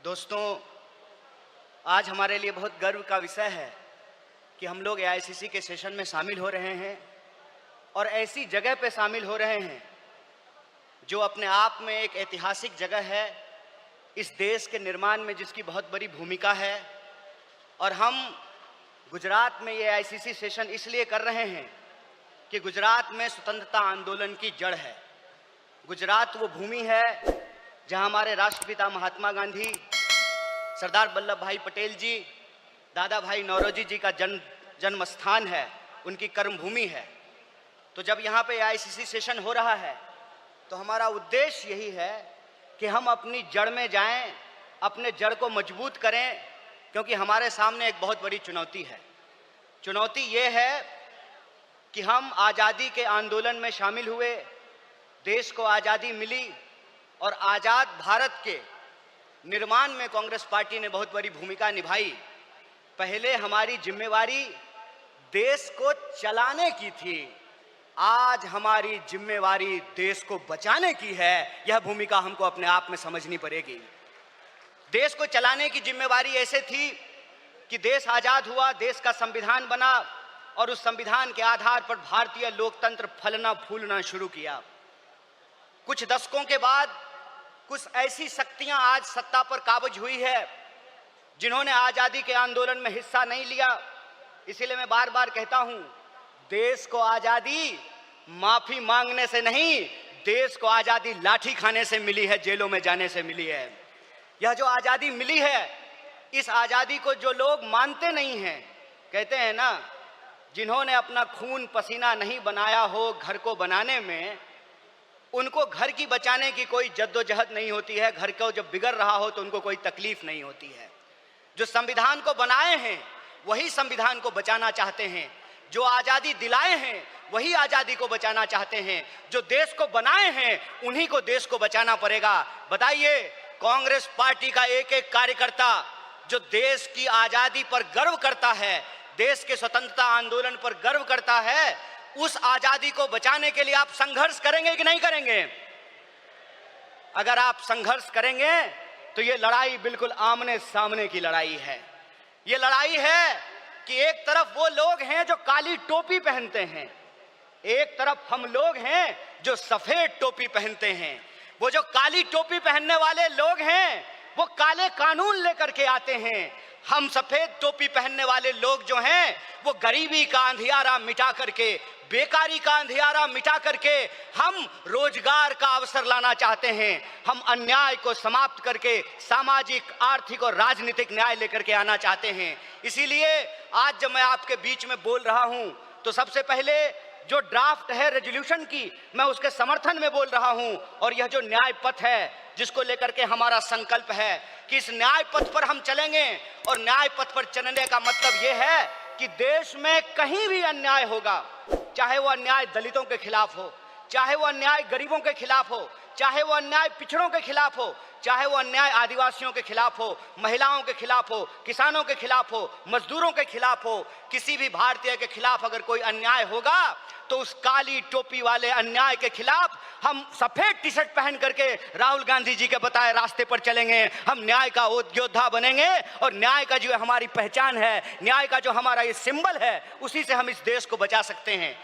दोस्तों, आज हमारे लिए बहुत गर्व का विषय है कि हम लोग एआईसीसी के सेशन में शामिल हो रहे हैं और ऐसी जगह पे शामिल हो रहे हैं जो अपने आप में एक ऐतिहासिक जगह है, इस देश के निर्माण में जिसकी बहुत बड़ी भूमिका है। और हम गुजरात में ये एआईसीसी सेशन इसलिए कर रहे हैं कि गुजरात में स्वतंत्रता आंदोलन की जड़ है। गुजरात वो भूमि है जहां हमारे राष्ट्रपिता महात्मा गांधी, सरदार वल्लभ भाई पटेल जी, दादा भाई नौरोजी जी का जन्म स्थान है, उनकी कर्मभूमि है। तो जब यहाँ पे एआईसीसी सेशन हो रहा है तो हमारा उद्देश्य यही है कि हम अपनी जड़ में जाएं, अपने जड़ को मजबूत करें, क्योंकि हमारे सामने एक बहुत बड़ी चुनौती है। चुनौती ये है कि हम आज़ादी के आंदोलन में शामिल हुए, देश को आज़ादी मिली और आज़ाद भारत के निर्माण में कांग्रेस पार्टी ने बहुत बड़ी भूमिका निभाई। पहले हमारी जिम्मेवारी देश को चलाने की थी, आज हमारी जिम्मेवारी देश को बचाने की है। यह भूमिका हमको अपने आप में समझनी पड़ेगी। देश को चलाने की जिम्मेवारी ऐसे थी कि देश आज़ाद हुआ, देश का संविधान बना और उस संविधान के आधार पर भारतीय लोकतंत्र फलना फूलना शुरू किया। कुछ दशकों के बाद कुछ ऐसी शक्तियां आज सत्ता पर काबिज हुई है जिन्होंने आज़ादी के आंदोलन में हिस्सा नहीं लिया। इसीलिए मैं बार बार कहता हूं, देश को आज़ादी माफी मांगने से नहीं, देश को आज़ादी लाठी खाने से मिली है, जेलों में जाने से मिली है। यह जो आज़ादी मिली है, इस आज़ादी को जो लोग मानते नहीं हैं, कहते हैं ना, जिन्होंने अपना खून पसीना नहीं बनाया हो घर को बनाने में, उनको घर की बचाने की कोई जद्दोजहद नहीं होती है। घर को जब बिगड़ रहा हो तो उनको कोई तकलीफ नहीं होती है। जो संविधान को बनाए हैं वही संविधान को बचाना चाहते हैं, जो आज़ादी दिलाए हैं वही आज़ादी को बचाना चाहते हैं, जो देश को बनाए हैं उन्हीं को देश को बचाना पड़ेगा। बताइए, कांग्रेस पार्टी का एक एक कार्यकर्ता जो देश की आज़ादी पर गर्व करता है, देश के स्वतंत्रता आंदोलन पर गर्व करता है, उस आज़ादी को बचाने के लिए आप संघर्ष करेंगे कि नहीं करेंगे? अगर आप संघर्ष करेंगे तो ये लड़ाई बिल्कुल आमने सामने की लड़ाई है। ये लड़ाई है कि एक तरफ वो लोग हैं जो काली टोपी पहनते हैं, एक तरफ हम लोग हैं जो सफेद टोपी पहनते हैं। वो जो काली टोपी पहनने वाले लोग हैं वो काले कानून लेकर के आते हैं। हम सफेद टोपी पहनने वाले लोग जो हैं वो गरीबी का अंधियारा मिटा करके, बेकारी का अंधियारा मिटा करके हम रोजगार का अवसर लाना चाहते हैं। हम अन्याय को समाप्त करके सामाजिक, आर्थिक और राजनीतिक न्याय लेकर के आना चाहते हैं। इसीलिए आज जब मैं आपके बीच में बोल रहा हूं तो सबसे पहले जो ड्राफ्ट है रेजोल्यूशन की, मैं उसके समर्थन में बोल रहा हूं। और यह जो न्याय पथ है जिसको लेकर के हमारा संकल्प है कि इस न्याय पथ पर हम चलेंगे, और न्याय पथ पर चलने का मतलब यह है कि देश में कहीं भी अन्याय होगा, चाहे वो अन्याय दलितों के खिलाफ हो, चाहे वो अन्याय गरीबों के खिलाफ हो, चाहे वो अन्याय पिछड़ों के खिलाफ हो, चाहे वो अन्याय आदिवासियों के खिलाफ हो, महिलाओं के खिलाफ हो, किसानों के खिलाफ हो, मजदूरों के खिलाफ हो, किसी भी भारतीय के खिलाफ अगर कोई अन्याय होगा तो उस काली टोपी वाले अन्याय के खिलाफ हम सफेद टी शर्ट पहन करके राहुल गांधी जी के बताए रास्ते पर चलेंगे। हम न्याय का योद्धा बनेंगे और न्याय का जो हमारी पहचान है, न्याय का जो हमारा ये सिंबल है, उसी से हम इस देश को बचा सकते हैं।